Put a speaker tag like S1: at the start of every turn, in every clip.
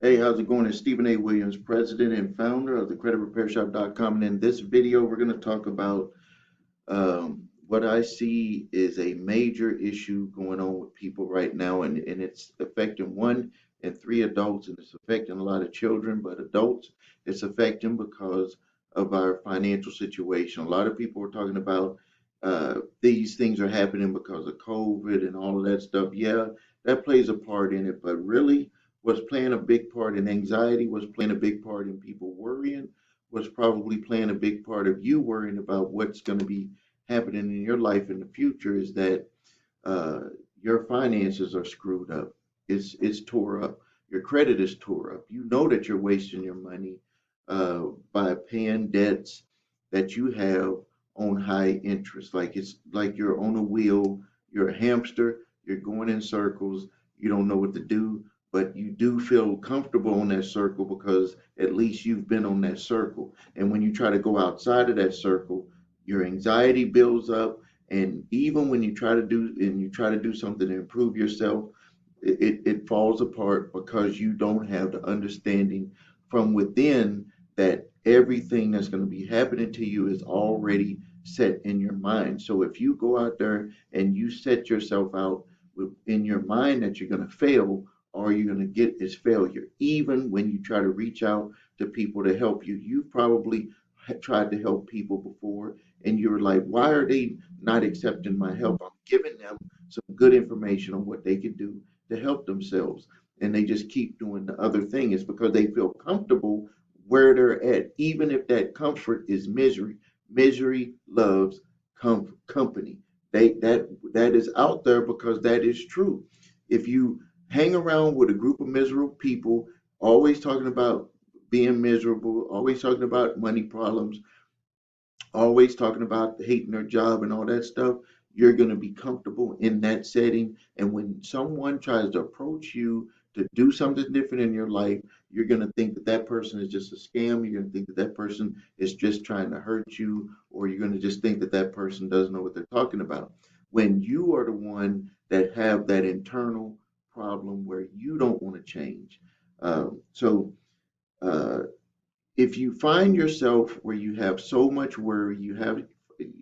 S1: Hey, how's it going? It's Stephen A. Williams, president and founder of the creditrepairshop.com. And in this video, we're going to talk about what I see is a major issue going on with people right now, and it's affecting one in three adults, and it's affecting a lot of children, but adults, it's affecting because of our financial situation. A lot of people are talking about these things are happening because of COVID and all of that stuff. Yeah, that plays a part in it, but really, what's playing a big part in anxiety, what's playing a big part in people worrying, what's probably playing a big part of you worrying about what's going to be happening in your life in the future is that uh, your finances are screwed up. It's tore up. Your credit is tore up. You know that you're wasting your money by paying debts that you have on high interest. Like it's like you're on a wheel. You're a hamster. You're going in circles. You don't know what to do, but you do feel comfortable on that circle because at least you've been on that circle. And when you try to go outside of that circle, your anxiety builds up, and even when you try to do something to improve yourself, it falls apart because you don't have the understanding from within that everything that's going to be happening to you is already set in your mind. So if you go out there and you set yourself out in your mind that you're going to fail, all you're going to get is failure. Even when you try to reach out to people to help you, you've probably tried to help people before, and you're like, why are they not accepting my help? I'm giving them some good information on what they can do to help themselves. And they just keep doing the other thing. It's because they feel comfortable where they're at, even if that comfort is misery. Misery loves company. That is out there because that is true. If you hang around with a group of miserable people, always talking about being miserable, always talking about money problems, always talking about hating their job and all that stuff, you're going to be comfortable in that setting. And when someone tries to approach you to do something different in your life, you're going to think that that person is just a scam. You're going to think that that person is just trying to hurt you, or you're going to just think that that person doesn't know what they're talking about. When you are the one that have that internal problem where you don't want to change. So, if you find yourself where you have so much worry, you have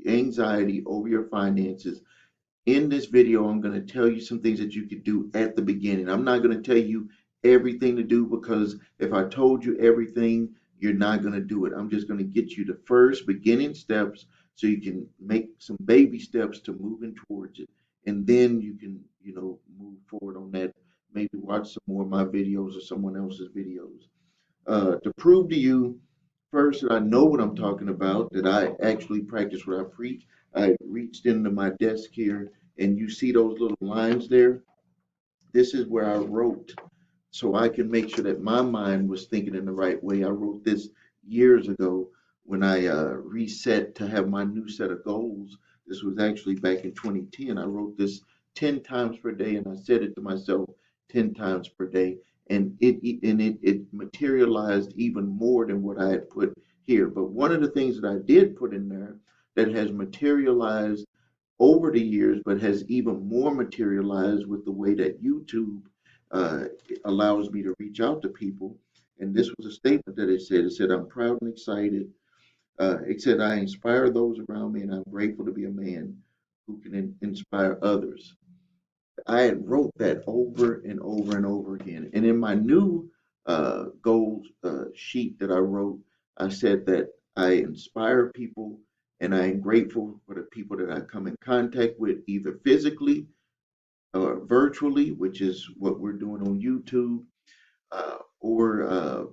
S1: anxiety over your finances, in this video, I'm going to tell you some things that you could do at the beginning. I'm not going to tell you everything to do because if I told you everything, you're not going to do it. I'm just going to get you the first beginning steps so you can make some baby steps to moving towards it. And then you can, move forward on that. Maybe watch some more of my videos or someone else's videos to prove to you first that I know what I'm talking about, that I actually practice what I preach. I reached into my desk here, and you see those little lines there. This is where I wrote so I can make sure that my mind was thinking in the right way. I wrote this years ago when I reset to have my new set of goals. This was actually back in 2010. I wrote this 10 times per day, and I said it to myself 10 times per day. And it materialized even more than what I had put here. But one of the things that I did put in there that has materialized over the years, but has even more materialized with the way that YouTube uh, allows me to reach out to people. And this was a statement that it said. It said, I'm proud and excited. It said, I inspire those around me, and I'm grateful to be a man who can inspire others. I had wrote that over and over and over again. And in my new goals sheet that I wrote, I said that I inspire people and I am grateful for the people that I come in contact with, either physically or virtually, which is what we're doing on YouTube, or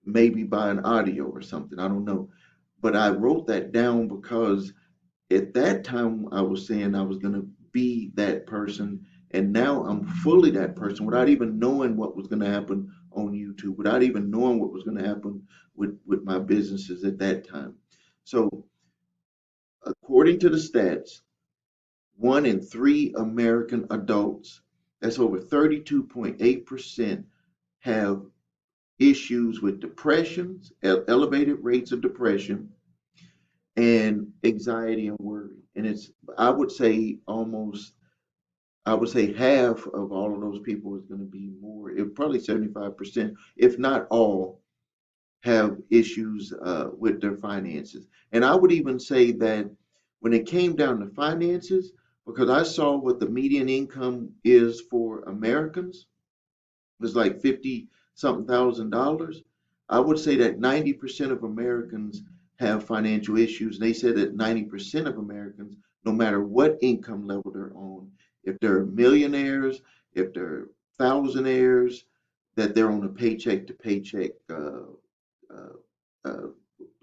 S1: maybe by an audio or something. I don't know. But I wrote that down because at that time I was saying I was going to be that person, and now I'm fully that person without even knowing what was going to happen on YouTube, without even knowing what was going to happen with my businesses at that time. So, according to the stats, one in three American adults, that's over 32.8%, have issues with depressions, elevated rates of depression, and anxiety and worry. And it's, I would say, almost I would say half of all of those people is going to be more, it probably 75%, if not all, have issues with their finances. And I would even say that when it came down to finances, because I saw what the median income is for Americans, was like 50 something thousand dollars. I would say that 90% of Americans have financial issues. They said that 90% of Americans, no matter what income level they're on, if they're millionaires, if they're thousandaires, that they're on a paycheck to paycheck uh, uh,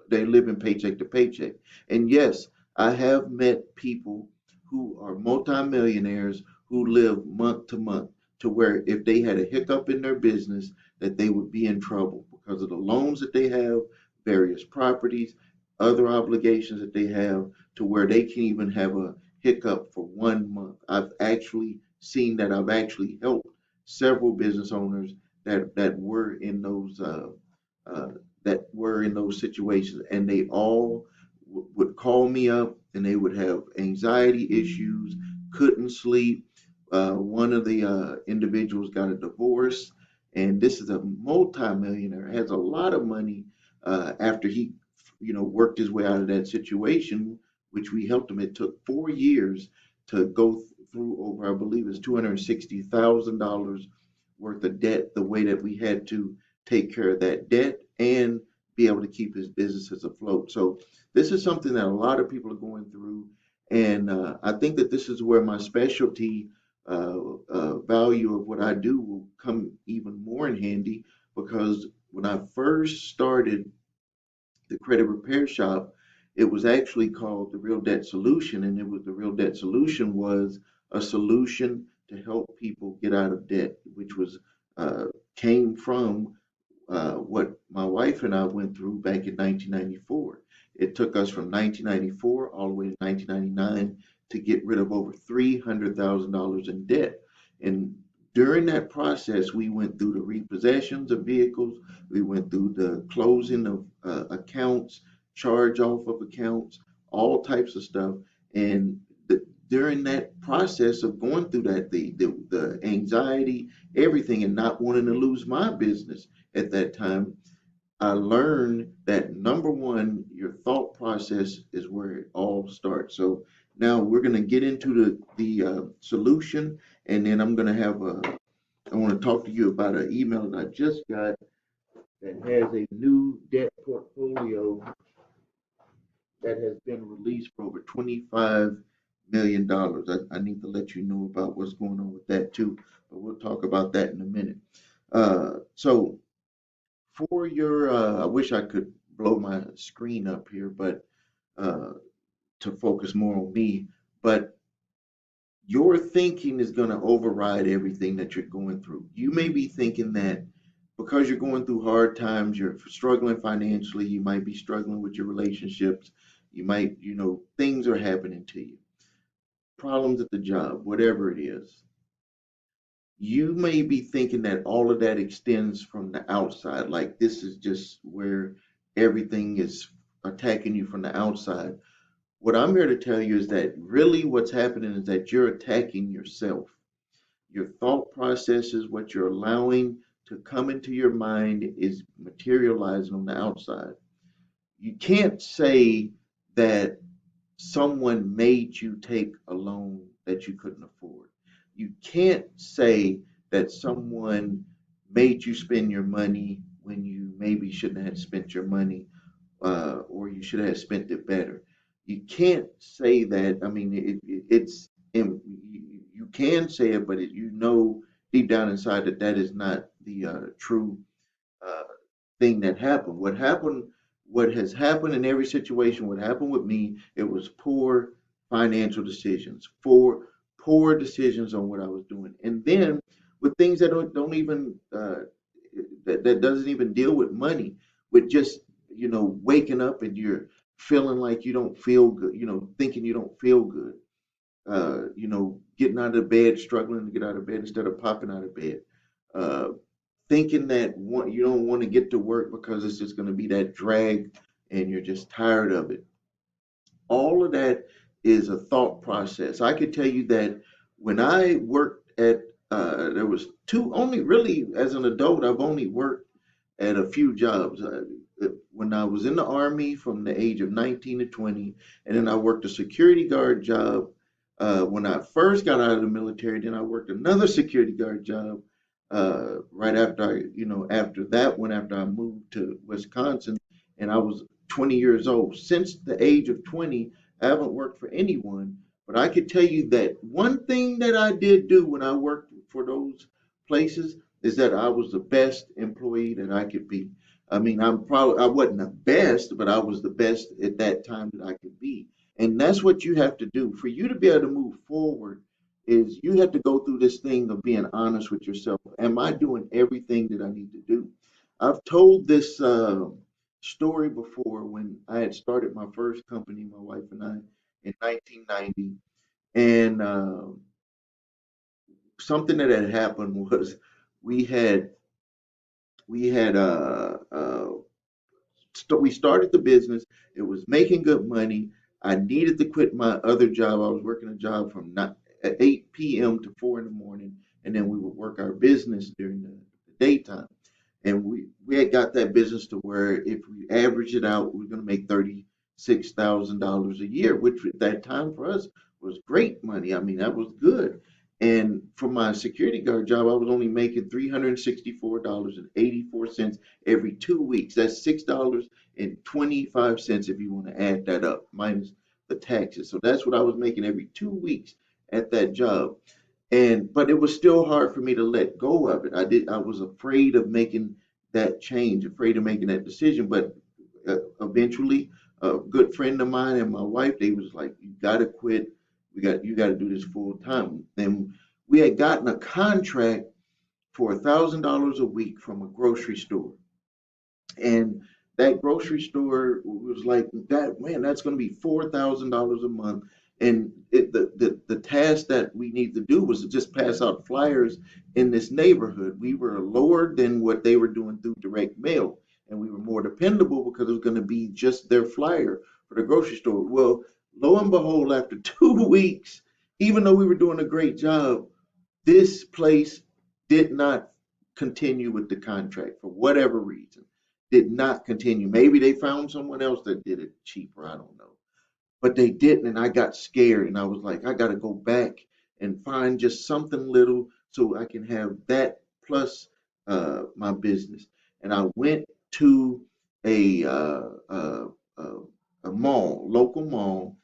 S1: they live in paycheck to paycheck. And yes, I have met people who are multimillionaires who live month to month, to where if they had a hiccup in their business, that they would be in trouble because of the loans that they have, various properties, other obligations that they have, to where they can even have a hiccup for 1 month. I've actually seen that. I've actually helped several business owners that were in those uh, situations, and they all would call me up, and they would have anxiety issues, couldn't sleep. One of the individuals got a divorce, and this is a multimillionaire, has a lot of money. After he, worked his way out of that situation, which we helped him. It took 4 years to go through over, I believe, it's $260,000 worth of debt. The way that we had to take care of that debt and be able to keep his businesses afloat. So this is something that a lot of people are going through, and I think that this is where my specialty value of what I do will come even more in handy, because when I first started the credit repair shop, it was actually called the Real Debt Solution, and it was the Real Debt Solution was a solution to help people get out of debt, which was uh, came from what my wife and I went through back in 1994. It took us from 1994 all the way to 1999 to get rid of over $300,000 in debt. And during that process, we went through the repossessions of vehicles, we went through the closing of accounts, charge off of accounts, all types of stuff. And during that process of going through that, the anxiety, everything, and not wanting to lose my business at that time, I learned that number one, your thought process is where it all starts. So now we're going to get into the solution, and then I'm going to have a. I want to talk to you about an email that I just got that has a new debt portfolio that has been released for over $25 million. I need to let you know about what's going on with that too, but we'll talk about that in a minute. So for your, I wish I could blow my screen up here, but uh, to focus more on me. But your thinking is going to override everything that you're going through. You may be thinking that because you're going through hard times, you're struggling financially, you might be struggling with your relationships, you might, things are happening to you, problems at the job, whatever it is. You may be thinking that all of that extends from the outside, like this is just where everything is attacking you from the outside. What I'm here to tell you is that really what's happening is that you're attacking yourself. Your thought processes, what you're allowing to come into your mind, is materializing on the outside. You can't say that someone made you take a loan that you couldn't afford. You can't say that someone made you spend your money when you maybe shouldn't have spent your money, or you should have spent it better. You can't say that. I mean, you can say it, but deep down inside that that is not the true uh, thing that happened. What has happened in every situation, what happened with me, it was poor financial decisions, poor decisions on what I was doing. And then with things that don't even, that doesn't even deal with money, with just, waking up and you're feeling like you don't feel good, thinking you don't feel good, getting out of bed, struggling to get out of bed instead of popping out of bed. Uh, Thinking that you don't want to get to work because it's just going to be that drag and you're just tired of it. All of that is a thought process. I could tell you that When I worked at, there was two, only really as an adult, I've only worked at a few jobs. When I was in the Army from the age of 19 to 20, and then I worked a security guard job when I first got out of the military. Then I worked another security guard job right after after that one, after I moved to Wisconsin, and I was 20 years old. Since the age of 20, I haven't worked for anyone, but I could tell you that one thing that I did do when I worked for those places is that I was the best employee that I could be. I mean, I wasn't the best, but I was the best at that time that I could be. And that's what you have to do. For you to be able to move forward is you have to go through this thing of being honest with yourself. Am I doing everything that I need to do? I've told this story before when I had started my first company, my wife and I, in 1990. And something that had happened was we had we started the business. It was making good money. I needed to quit my other job. I was working a job from not, at 8 p.m. to 4 in the morning, and then we would work our business during the daytime. And we had got that business to where if we average it out, we are going to make $36,000 a year, which at that time for us was great money. I mean, that was good. And for my security guard job, I was only making $364.84 every 2 weeks. That's $6.25 if you want to add that up, minus the taxes. So that's what I was making every 2 weeks at that job. And but it was still hard for me to let go of it. I was afraid of making that change, afraid of making that decision. But eventually, a good friend of mine and my wife, they was like, "You got to quit. You got to do this full time." And we had gotten a contract for $1,000 a week from a grocery store, and that grocery store was like, that man, that's going to be $4,000 a month. And the task that we need to do was to just pass out flyers in this neighborhood. We were lower than what they were doing through direct mail, and we were more dependable because it was going to be just their flyer for the grocery store. Well, lo and behold, after 2 weeks, even though we were doing a great job, this place did not continue with the contract for whatever reason. Did not continue. Maybe they found someone else that did it cheaper. I don't know. But they didn't, and I got scared, and I was like, I got to go back and find just something little so I can have that plus my business. And I went to a uh, uh, uh, a mall, local mall,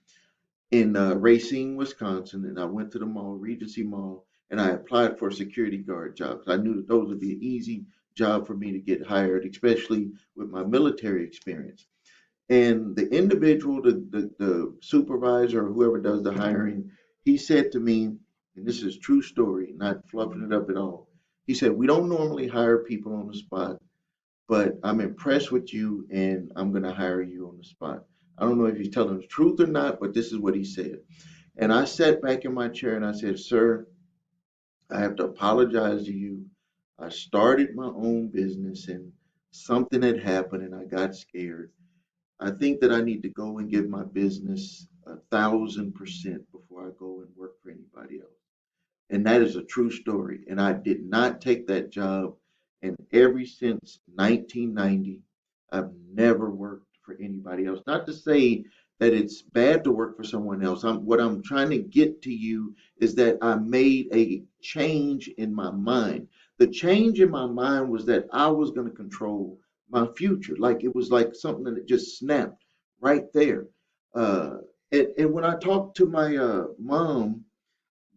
S1: in Racine, Wisconsin, and I went to the mall, Regency Mall, and I applied for a security guard job. I knew that those would be an easy job for me to get hired, especially with my military experience. And the individual, the supervisor or whoever does the hiring, he said to me, and this is true story, not fluffing it up at all. He said, "We don't normally hire people on the spot, but I'm impressed with you and I'm going to hire you on the spot." I don't know if he's telling the truth or not, but this is what he said. And I sat back in my chair and I said, "Sir, I have to apologize to you. I started my own business and something had happened and I got scared. I think that I need to go and give my business 1,000% before I go and work for anybody else." And that is a true story. And I did not take that job. And ever since 1990, I've never worked for anybody else. Not to say that it's bad to work for someone else. What I'm trying to get to you is that I made a change in my mind. The change in my mind was that I was going to control my future. Like it was like something that just snapped right there. Uh, and when I talked to my mom,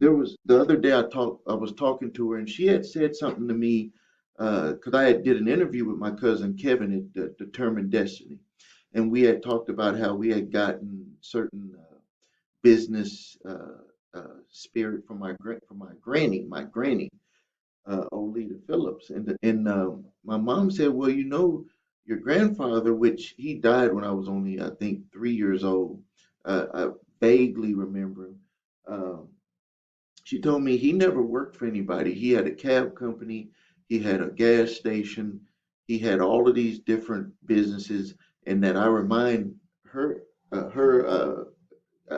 S1: there was the other day I was talking to her and she had said something to me because I had did an interview with my cousin Kevin at Determined Destiny, and we had talked about how we had gotten certain business spirit from my granny Olita Phillips, and my mom said, "Well, you know, your grandfather, which he died when I was only I think 3 years old. I vaguely remember him." Um, she told me he never worked for anybody. He had a cab company, he had a gas station, he had all of these different businesses, and that her,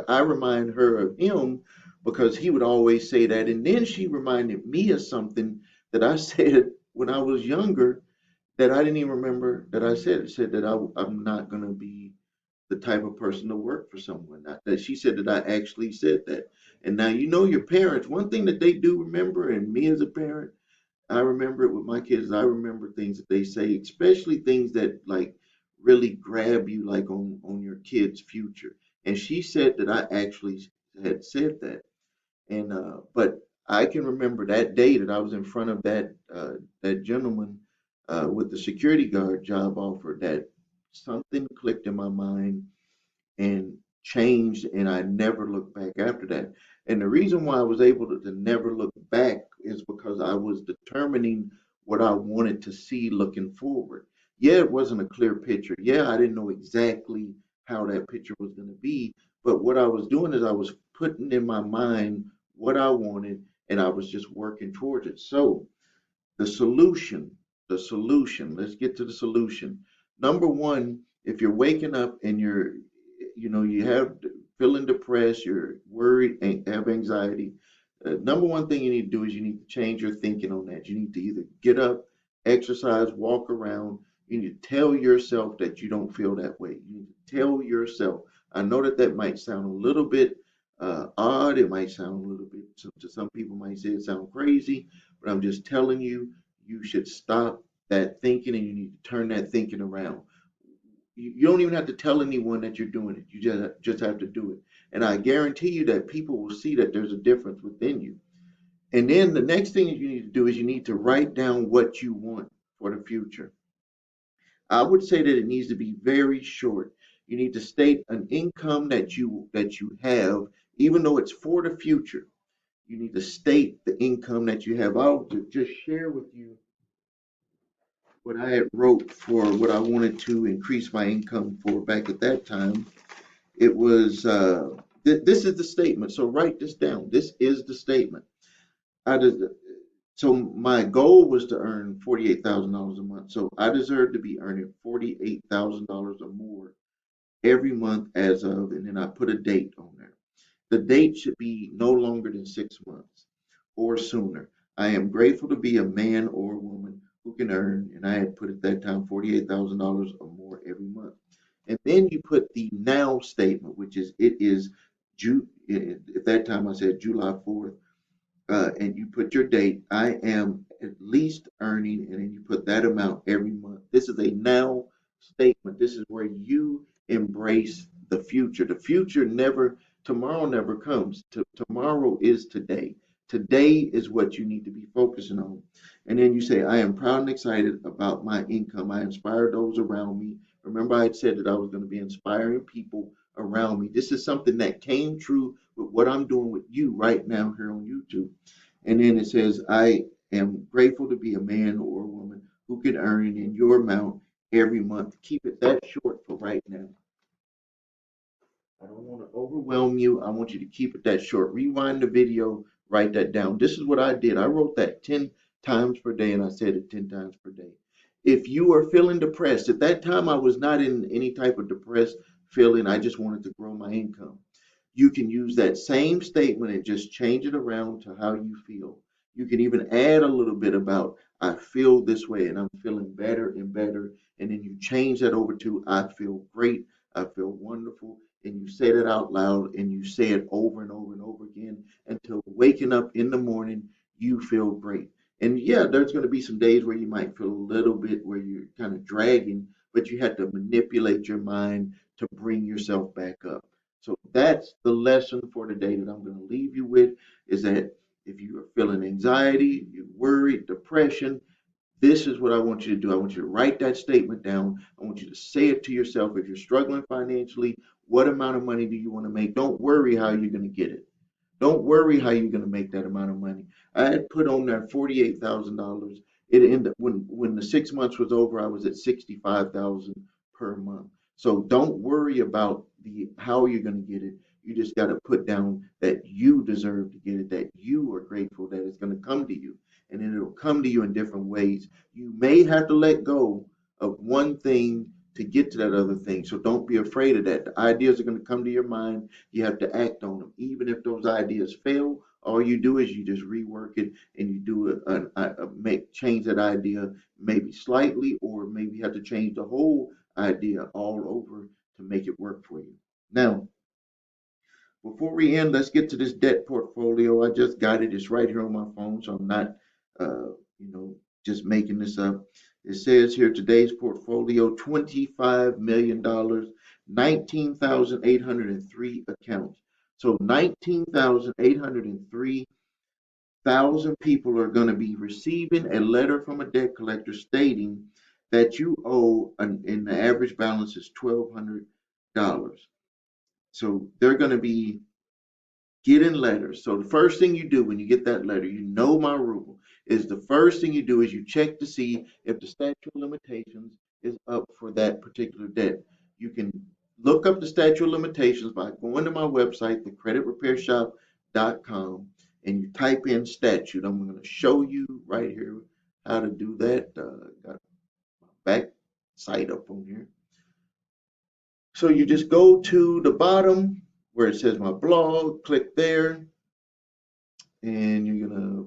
S1: I remind her of him because he would always say that. And then she reminded me of something that I said when I was younger that I didn't even remember that I said. It said that I'm not going to be the type of person to work for someone. That she said that I actually said that. And now you know your parents, one thing that they do remember, and me as a parent, I remember it with my kids. I remember things that they say, especially things that like really grab you, like on your kid's future. And she said that I actually had said that. And but I can remember that day that I was in front of that gentleman with the security guard job offer, that something clicked in my mind and changed, and I never looked back after that. And the reason why I was able to never look back is because I was determining what I wanted to see looking forward. Yeah, it wasn't a clear picture. Yeah, I didn't know exactly how that picture was going to be, but what I was doing is I was putting in my mind what I wanted, and I was just working towards it. So the solution, the solution. Let's get to the solution. Number one, if you're waking up and you have feeling depressed, you're worried, and have anxiety, number one thing you need to do is you need to change your thinking on that. You need to either get up, exercise, walk around. You need to tell yourself that you don't feel that way. You need to tell yourself. I know that that might sound a little bit odd. It might sound a little bit, to some people might say it sounds crazy, but I'm just telling you, you should stop that thinking and you need to turn that thinking around. You don't even have to tell anyone that you're doing it. You just have to do it. And I guarantee you that people will see that there's a difference within you. And then the next thing that you need to do is you need to write down what you want for the future. I would say that it needs to be very short. You need to state an income that you have, even though it's for the future. You need to state the income that you have. I'll just share with you what I had wrote for what I wanted to increase my income for back at that time. It was this is the statement. So write this down. This is the statement. I did, so my goal was to earn $48,000 a month. So I deserve to be earning $48,000 or more every month as of, and then I put a date on there. The date should be no longer than 6 months or sooner. I am grateful to be a man or a woman who can earn, and I had put at that time $48,000 or more every month. And then you put the now statement, which is it is at that time I said July 4th, and you put your date. I am at least earning, and then you put that amount every month. This is a now statement. This is where you embrace the future. The future never, tomorrow never comes. Tomorrow is today. Today is what you need to be focusing on. And then you say, I am proud and excited about my income. I inspire those around me. Remember, I had said that I was going to be inspiring people around me. This is something that came true with what I'm doing with you right now here on YouTube. And then it says, I am grateful to be a man or a woman who can earn in your amount every month. Keep it that short for right now. I don't want to overwhelm you. I want you to keep it that short. Rewind the video, write that down. This is what I did. I wrote that 10 times per day and I said it 10 times per day. If you are feeling depressed, at that time I was not in any type of depressed feeling. I just wanted to grow my income. You can use that same statement and just change it around to how you feel. You can even add a little bit about, I feel this way and I'm feeling better and better. And then you change that over to, I feel great, I feel wonderful. And you say that out loud and you say it over and over and over again until waking up in the morning, you feel great. And yeah, there's going to be some days where you might feel a little bit where you're kind of dragging, but you have to manipulate your mind to bring yourself back up. So that's the lesson for today that I'm going to leave you with, is that if you are feeling anxiety, you're worried, depression, this is what I want you to do. I want you to write that statement down. I want you to say it to yourself. If you're struggling financially, what amount of money do you want to make? Don't worry how you're going to get it. Don't worry how you're going to make that amount of money. I had put on there $48,000. It ended up, when the 6 months was over, I was at 65,000 per month. So don't worry about the how you're going to get it. You just got to put down that you deserve to get it, that you are grateful that it's going to come to you, and then it'll come to you in different ways. You may have to let go of one thing to get to that other thing. So don't be afraid of that. The ideas are going to come to your mind. You have to act on them. Even if those ideas fail, all you do is you just rework it and you do make change that idea maybe slightly, or maybe you have to change the whole idea all over to make it work for you. Now, before we end, let's get to this debt portfolio. I just got it. It's right here on my phone, so I'm not, just making this up. It says here today's portfolio: $25 million, 19,803 accounts. So 19,803 thousand people are going to be receiving a letter from a debt collector stating that you owe, and the average balance is $1,200. So they're going to be getting letters. So the first thing you do when you get that letter, you know my rule is the first thing you do is you check to see if the statute of limitations is up for that particular debt. You can look up the statute of limitations by going to my website, thecreditrepairshop.com, and you type in statute. I'm going to show you right here how to do that. Got my back site up on here. So you just go to the bottom where it says my blog, click there, and you're gonna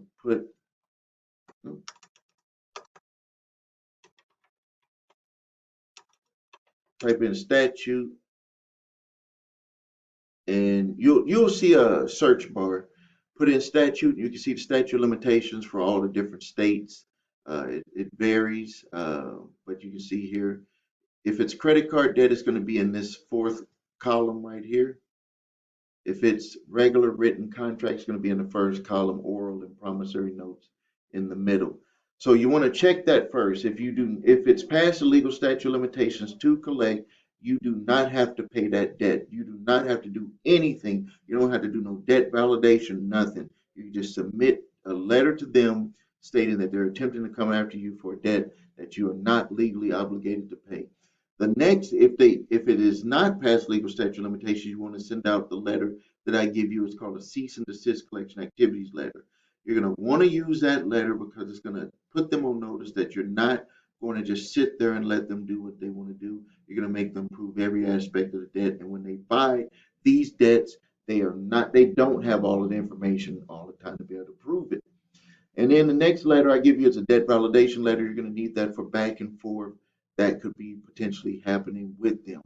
S1: type in statute, and you'll see a search bar. Put in statute, you can see the statute of limitations for all the different states. It varies, but you can see here if it's credit card debt, it's going to be in this fourth column right here. If it's regular written contract, it's going to be in the first column, oral and promissory notes in the middle. So you want to check that first. If it's past the legal statute of limitations to collect, you do not have to pay that debt. You do not have to do anything. You don't have to do no debt validation, nothing. You just submit a letter to them stating that they're attempting to come after you for a debt that you are not legally obligated to pay. The next, if it is not past legal statute of limitations, you want to send out the letter that I give you. It's called a cease and desist collection activities letter. You're going to want to use that letter because it's going to put them on notice that you're not going to just sit there and let them do what they want to do. You're going to make them prove every aspect of the debt. And when they buy these debts, they don't have all of the information all the time to be able to prove it. And then the next letter I give you is a debt validation letter. You're going to need that for back and forth that could be potentially happening with them.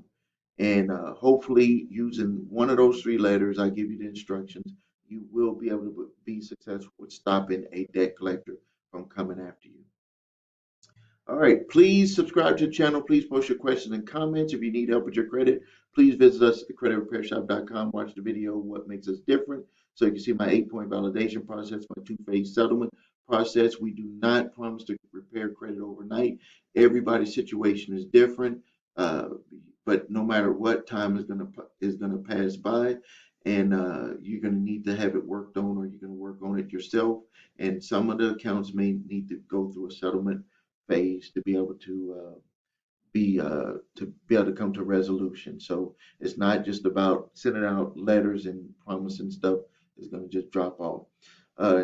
S1: And hopefully using one of those three letters, I give you the instructions, you will be able to be successful with stopping a debt collector from coming after you. All right, please subscribe to the channel. Please post your questions and comments. If you need help with your credit, please visit us at thecreditrepairshop.com. Watch the video, What Makes Us Different, so you can see my 8-point validation process, my two-phase settlement process. We do not promise to repair credit overnight. Everybody's situation is different, but no matter what, time is gonna pass by, and you're gonna need to have it worked on, or you're gonna work on it yourself. And some of the accounts may need to go through a settlement phase to be able to come to resolution. So it's not just about sending out letters and promising stuff is going to just drop off.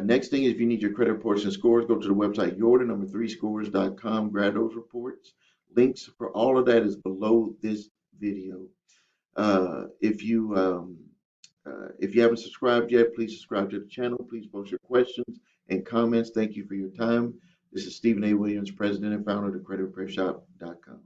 S1: Next thing is, if you need your credit reports and scores, go to the website yourthenumber3scores.com. Grab those reports. Links for all of that is below this video. If you haven't subscribed yet, please subscribe to the channel. Please post your questions and comments. Thank you for your time. This is Stephen A. Williams, President and founder of thecreditrepairshop.com.